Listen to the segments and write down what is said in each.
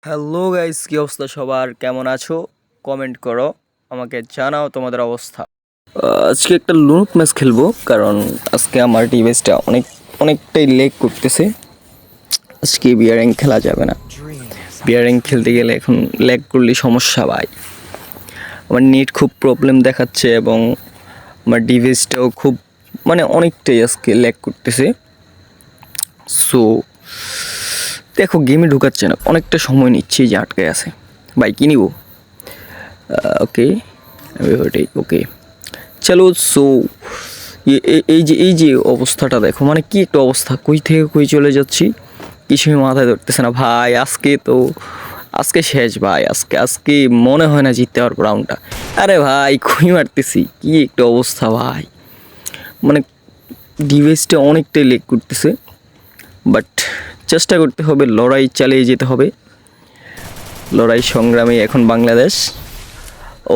Hello guys, কি অবস্থা সবার? কেমন আছো? কমেন্ট করো, আমাকে জানাও তোমাদের অবস্থা। আজকে একটা লুনুক ম্যাচ খেলবো, কারণ আজকে আমার ডিভাইসটা অনেকটাই লেগ করতেছে। আজকে বিয়ারিং খেলা যাবে না। বিয়ারিং খেলতে গেলে এখন লেগ করলে সমস্যা ভাই। আমার নেট খুব প্রবলেম দেখাচ্ছে এবং আমার ডিভাইসটাও খুব অনেকটাই আজকে লেগ করতেছে। সো দেখো, গেমে ঢুকাচ্ছে না, অনেকটা সময় নিচ্ছে, যে আটকে আছে। ভাই কি নিব? ওকে, ওকে চলো। সো এই যে অবস্থাটা দেখো, কি একটা অবস্থা, কই থেকে কই চলে যাচ্ছি কিছুই মাথায় ধরতেছে না ভাই। আজকে শেষ ভাই, আজকে মনে হয় না জিততে পারবো রাউন্ডটা। আরে ভাই কই মারতেছি, কি একটা অবস্থা ভাই। ডিভাইসটা অনেকটাই লেগ করতেছে, বাট চেষ্টা করতে হবে, লড়াই চালিয়ে যেতে হবে। লড়াই সংগ্রামে এখন বাংলাদেশ।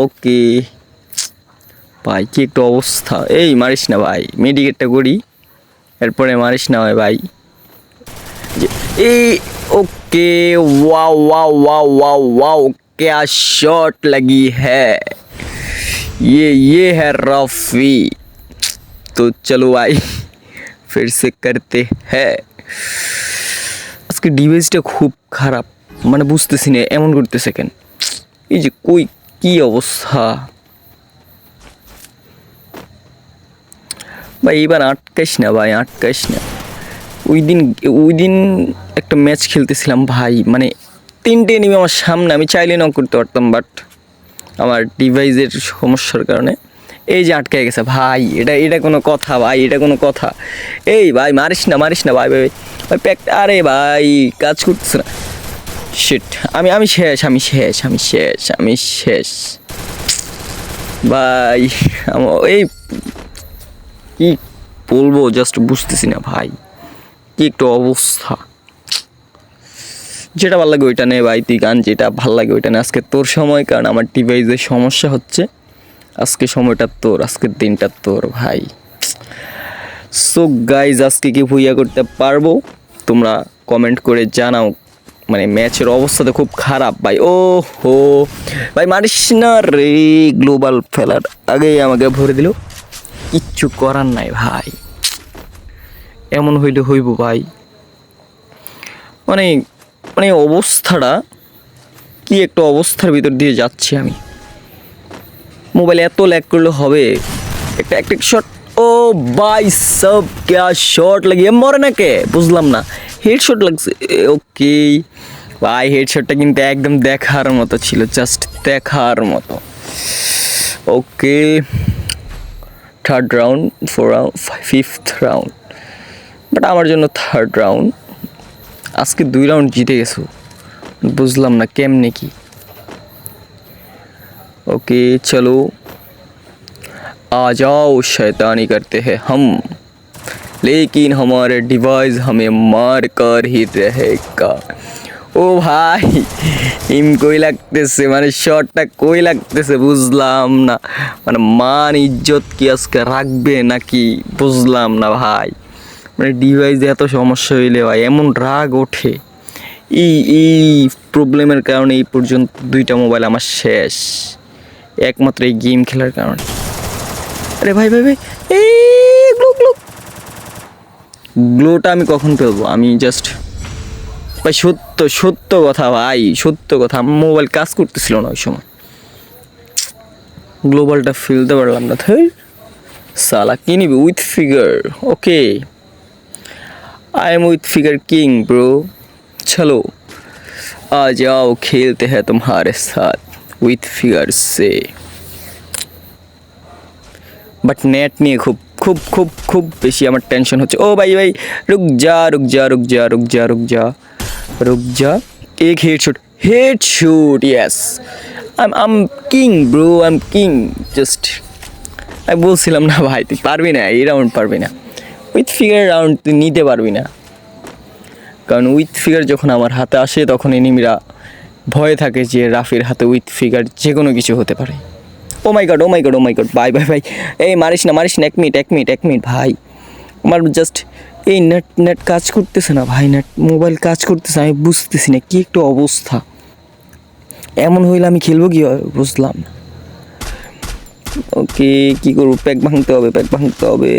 ওকে ভাই, কি একটা অবস্থা। এই মারিস না ভাই, মেডিকেটটা করি, এরপরে মারিস না ভাই। এই okay, wow wow wow wow wow, क्या शॉट लगी है। ये है रफी। तो चलो भाई, फिर से करते हैं। আজকে ডিভাইসটা খুব খারাপ, বুঝতেছি না এমন করতেছে কেন। এই যে কই, কি অবস্থা ভাই। এবার আটকাইস না ভাই, আটকাইস না। ওই দিন একটা ম্যাচ খেলতেছিলাম ভাই, তিনটে এনিমি আমার সামনে, আমি চাইলে নক করতে পারতাম, বাট আমার ডিভাইসের সমস্যার কারণে এই যে আটকে গেছে ভাই। এটা কোনো কথা ভাই, এটা কোনো কথা? এই ভাই মারিস না ভাই ভাই ভাই প্যাক। আরে ভাই কাজ করতেছে না। শিট, আমি শেষ ভাই। এই কি বলবো, জাস্ট বুঝতেছি না ভাই, কি একটু অবস্থা। যেটা ভালো লাগে ওইটা নে ভাই, তুই গান যেটা ভালো লাগে ওইটা নে। আজকে তোর সময়, কারণ আমার ডিভাইসের সমস্যা হচ্ছে। আজকে সময়টা তোর, আজকের দিনটা তোর ভাই। সো গাইজ, আজকে কি ভুইয়া করতে পারবো? তোমরা কমেন্ট করে জানাও। ম্যাচের অবস্থা তো খুব খারাপ ভাই। ও হো ভাই, মারিস না রে। গ্লোবাল ফেলার আগেই আমাকে ভরে দিল, কিচ্ছু করার নাই ভাই। এমন হইলে হইব ভাই। অবস্থাটা কি একটা অবস্থার ভিতর দিয়ে যাচ্ছি আমি। মোবাইল এত ল্যাগ করলে হবে? একটা শট। ও ভাই সব, ক্যা শট লাগিয়ে মরে না কে, বুঝলাম না। হেডশট লাগছে। ওকে ভাই, হেডশটটা কিন্তু একদম দেখার মতো ছিল, জাস্ট দেখার মতো। Okay, third round, four round, fifth round, but আমার জন্য থার্ড রাউন্ড। আজকে 2 রাউন্ড জিতে গেছো, বুঝলাম না কেমনে কি। ओके चलो, आ जाओ, शैतानी करते हैं हम, लेकिन हमारे डिवाइस हमें मार कर ही रहेगा। ও ভাই, কই লাগতেছে, শটটা কই লাগতেছে বুঝলাম না। মান ইজ্জত কি আজকে রাখবে নাকি বুঝলাম না ভাই। ডিভাইসে এত সমস্যা হইলে ভাই এমন রাগ ওঠে। এই প্রবলেমের কারণে এই পর্যন্ত 2টা মোবাইল আমার শেষ, একমাত্র এই গেম খেলার কারণে। আরে ভাই ভাই ভাই, এই গ্লোটা আমি কখন পেলবো? আমি জাস্ট ভাই, সত্য কথা ভাই, সত্য কথা, আমার মোবাইল কাজ করতেছিল না ওই সময়। গ্লোবালটা ফেলতে পারলাম না। সালা কি নিবি? With figure. Okay, I am with figure king bro. चलो आ जाओ, खेलते हैं तुम्हारे साथ विथ फिगर से। বাট নেট নিয়ে খুব খুব খুব খুব বেশি আমার টেনশন হচ্ছে। ও ভাই ভাই, রুক যা রুক যা রুক যা রুক যা রুক যা রুক যা। এক হেডশট, ইয়েস। আম কিং ব্রো, আম কিং। জাস্ট আমি বলছিলাম না ভাই, তুই পারবি না, এই রাউন্ড পারবি না। উইথ ফিগার রাউন্ড তুই নিতে পারবি না, কারণ উইথ ফিগার যখন আমার হাতে আসে তখন এনিমিরা ভয়ে থাকে যে রাফির হাতে উইথ ফিগার যে কোনো কিছু হতে পারে। ও মাই গড, ও মাই গড, ও মাই গড, বাই বাই ভাই। এই মারিস না, এক মিনিট ভাই। আমার জাস্ট এই নেট কাজ করতেছে না ভাই, নেট মোবাইল কাজ করতেছে, আমি বুঝতেছি না কি একটু অবস্থা। এমন হইলে আমি খেলবো কি হবে বুঝলাম না। ওকে কি করবো, প্যাক ভাঙতে হবে, প্যাক ভাঙতে হবে।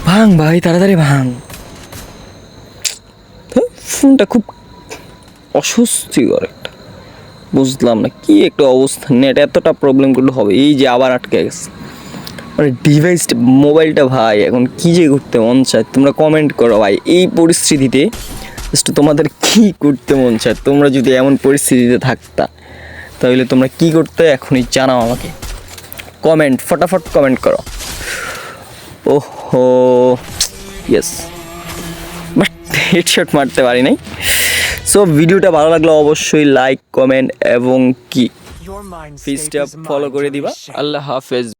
ভাঙ ভাই তাড়াতাড়ি ভাঙ। ফোনটা খুব অস্বস্তিকর একটা, বুঝলাম না কি একটা অবস্থা। নেট এতটা প্রবলেম করলে হবে, এই যে আবার আটকে গেছে মানে ডিভাইসটা, মোবাইলটা। ভাই এখন কি যে করতে মন চায় তোমরা কমেন্ট করো ভাই। এই পরিস্থিতিতে জাস্ট তোমাদের কি করতে মন চায়, তোমরা যদি এমন পরিস্থিতিতে থাকতা তাহলে তোমরা কি করতে এখনই জানাও আমাকে। কমেন্ট, ফটাফট কমেন্ট করো। ওহো ইয়েস, বাট হেডশট মারতে পারি নাই। সো ভিডিওটা ভালো লাগলে অবশ্যই লাইক, কমেন্ট এবং কি পেজটা ফলো করে দিবা। আল্লাহ হাফেজ।